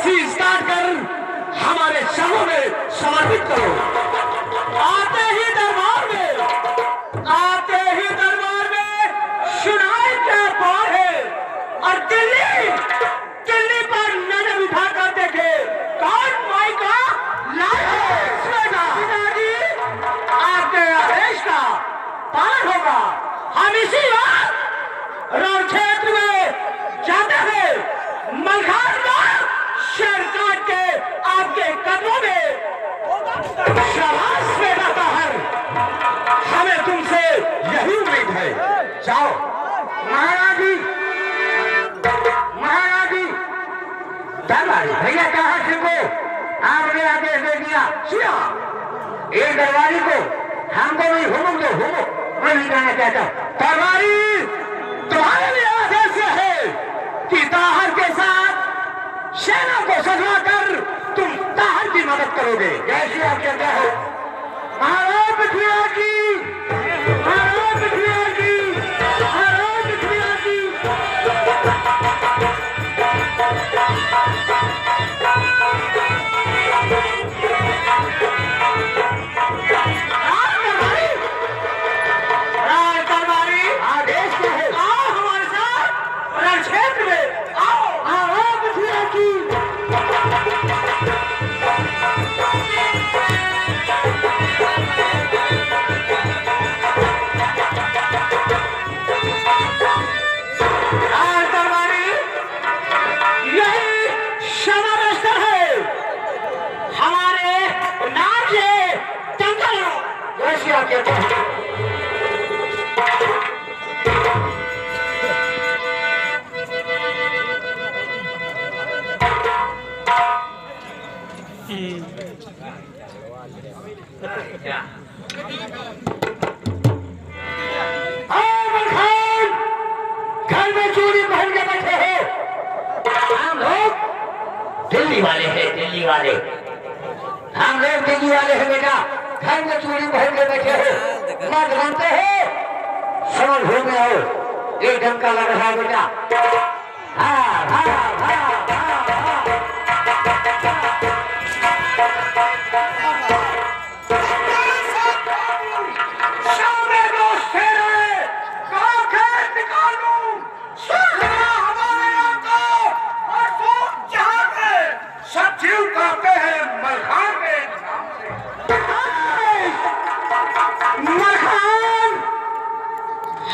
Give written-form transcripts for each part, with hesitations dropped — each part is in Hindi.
शीश काट कर हमारे शवों में समर्पित करो। आते ही दरबार में सुनाई क्या बात है। और दिल्ली पर नजर उठाकर देखे कौन माई का लाल है। पिताजी आपके आदेश का पालन होगा। हम इसी वक्त रण क्षेत्र में जाते हैं। मलखान का शेर काट के आपके कदमों में शाबाश बेटा ताहर, हमें तुमसे यही उम्मीद है। जाओ महाराज जी दरबारी भैया कहा से को आपने आदेश दे दिया। सुना एक दरबारी को हमको भी हुकुम दो। मैं नहीं कहना चाहता। दरबारी तुम्हारे लिए आदेश है कि ताहर के साथ सेना को सजवा कर तुम ताहर की मदद करोगे। कैसी आप कहते हो महाराज पृथ्वीराज घर में चूड़ी पहन के बैठे हो। हम लोग दिल्ली वाले हैं बेटा। घर में चूड़ी पहन के बैठे हो, मत जानते हो। समझ हो गया हो। एक डंका लग रहा है बेटा।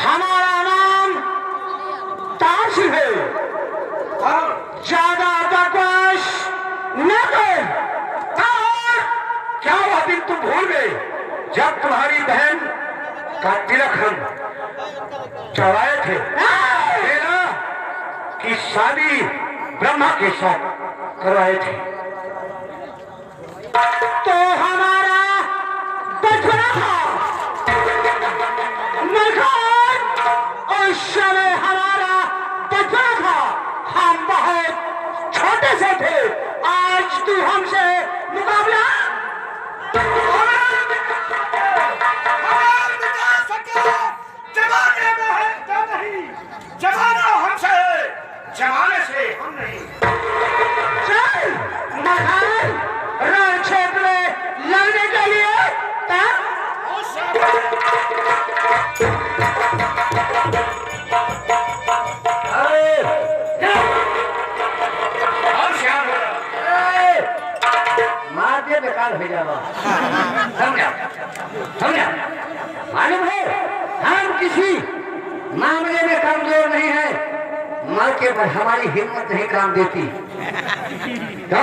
हमारा नाम ताश है। ज्यादा बकवास न कर। क्या वह दिन तुम भूल गए जब तुम्हारी बहन का तिलक हम चढ़ाए थे? मेरा की शादी ब्रह्मा के साथ करवाए थे। तो हमारा बचपना था उस समय हमारा बचपना था। हम बहुत छोटे से थे। आज तू हमसे मुकाबला जमाने में है तो नहीं, जमाना हमसे है, जमाने से हम नहीं। चल मकान रण क्षेत्र में लड़ने के लिए मारते बेकार हो जाओ। समझा मालूम है हम किसी मामले में कमजोर नहीं है। मौके पर हमारी हिम्मत नहीं काम देती। तो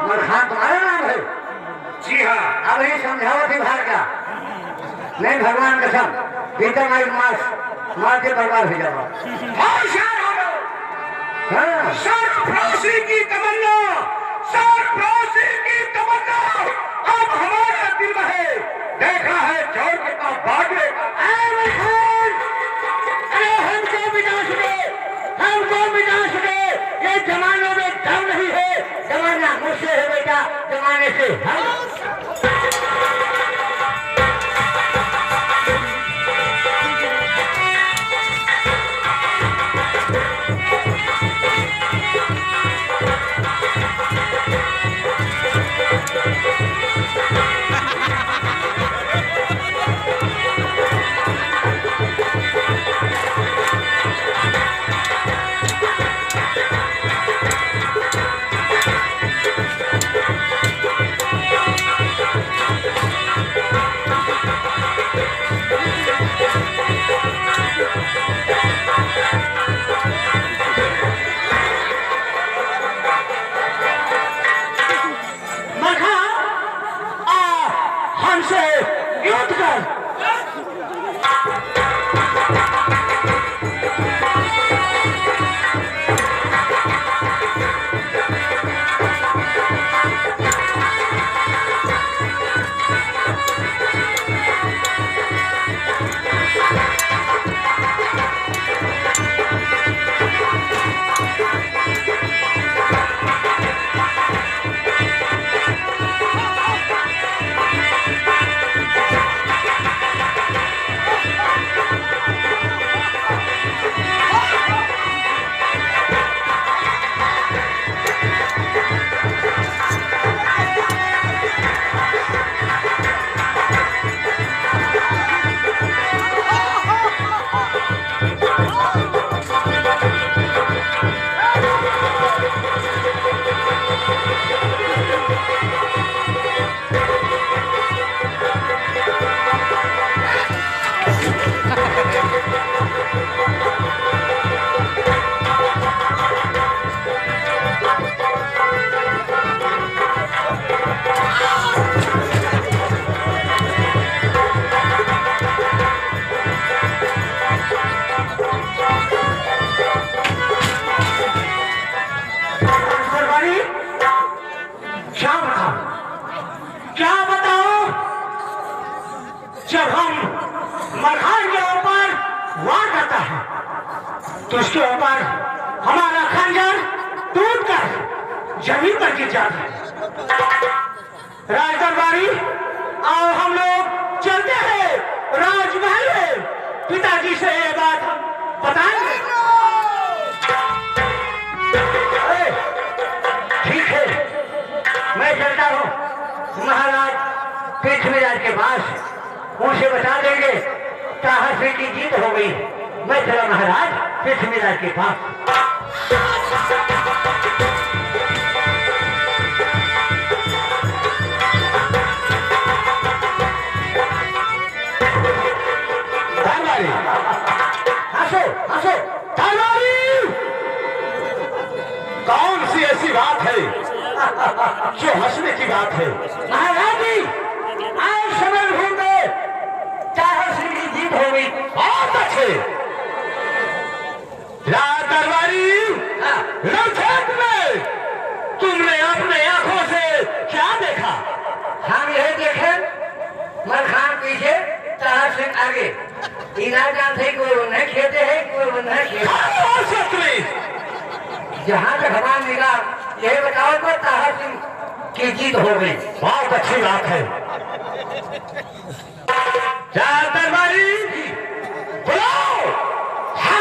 मलखान तुम्हारा नाम है? जी हाँ। अब ये समझाओ थी भार का नहीं, भगवान कसम भीतर मारी मारते बर्बाद हो जाओ। सरफरोशी की तमन्ना अब हमारे दिल में है। देखा है चोर के पास भागे। हमको मिटा सके। ये जमाने में दम नहीं है। जमाना मुझसे है बेटा, जमाने से हम है तो उसके ऊपर हमारा खंजर टूटकर जमीन पर गिर जाता है। राज दरबारी आओ हम लोग चलते हैं राजमहल में, पिताजी से ये बात हम बताएंगे। ठीक है, मैं चलता हूँ महाराज पृथ्वीराज के पास, उनसे बता देंगे ताहर सिंह की जीत हो गई। मैं चला महाराज पृथ्वीराज के पास। हंसो हंसो तलवारी, कौन सी ऐसी बात है जो हंसने की बात है? महाराज जी आज समय ढूंढे ताहर सिंह की जीत हो गई। बहुत अच्छे राज दरबारी, रणक्षेत्र में तुमने अपने आंखों से क्या देखा? हम यह देखे मलखान पीछे ताहर सिंह आगे, इना जानते कोई उन्हें खेते है कोई उन्हें खेते। जहाँ तक हमारा निगाह यह बताओ तो ताहर सिंह की जीत हो गई। बहुत अच्छी बात है। राज दरबारी, बुला